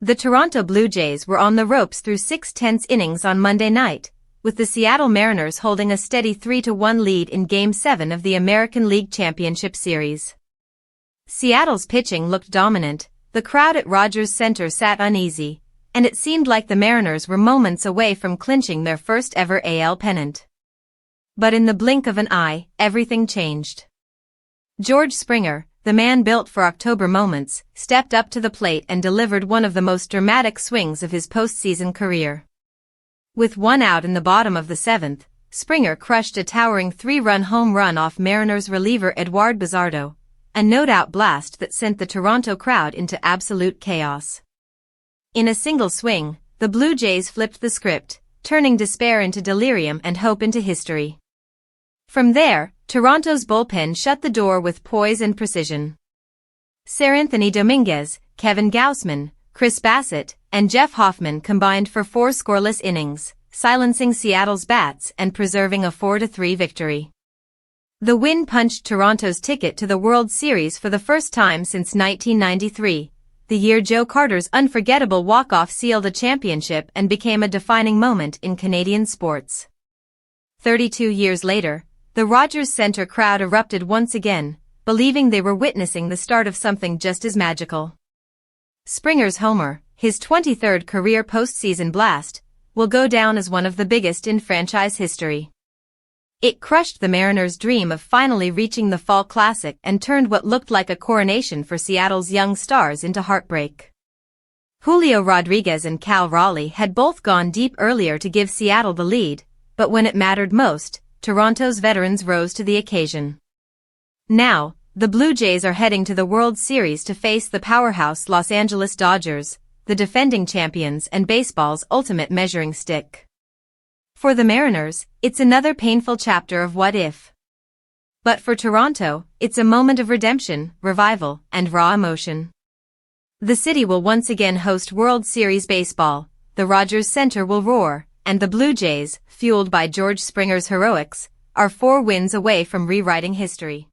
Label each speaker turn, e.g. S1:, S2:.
S1: The Toronto Blue Jays were on the ropes through 6 tense innings on Monday night, with the Seattle Mariners holding a steady 3-1 lead in Game 7 of the American League Championship Series. Seattle's pitching looked dominant, the crowd at Rogers Center sat uneasy, and it seemed like the Mariners were moments away from clinching their first ever AL pennant. But in the blink of an eye, everything changed. George Springer, the man built for October moments, stepped up to the plate and delivered one of the most dramatic swings of his postseason career. With 1 out in the bottom of the 7th, Springer crushed a towering 3-run home run off Mariners reliever Eduard Bazardo, a no-doubt blast that sent the Toronto crowd into absolute chaos. In a single swing, the Blue Jays flipped the script, turning despair into delirium and hope into history. From there, Toronto's bullpen shut the door with poise and precision. Seranthony Domínguez, Kevin Gausman, Chris Bassitt, and Jeff Hoffman combined for 4 scoreless innings, silencing Seattle's bats and preserving a 4-3 victory. The win punched Toronto's ticket to the World Series for the first time since 1993, the year Joe Carter's unforgettable walk-off sealed a championship and became a defining moment in Canadian sports. 32 years later, the Rogers Center crowd erupted once again, believing they were witnessing the start of something just as magical. Springer's homer, his 23rd career postseason blast, will go down as one of the biggest in franchise history. It crushed the Mariners' dream of finally reaching the Fall Classic and turned what looked like a coronation for Seattle's young stars into heartbreak. Julio Rodríguez and Cal Raleigh had both gone deep earlier to give Seattle the lead, but when it mattered most, Toronto's veterans rose to the occasion. Now, the Blue Jays are heading to the World Series to face the powerhouse Los Angeles Dodgers, the defending champions and baseball's ultimate measuring stick. For the Mariners, it's another painful chapter of what if. But for Toronto, it's a moment of redemption, revival, and raw emotion. The city will once again host World Series baseball, the Rogers Center will roar, and the Blue Jays, fueled by George Springer's heroics, are 4 wins away from rewriting history.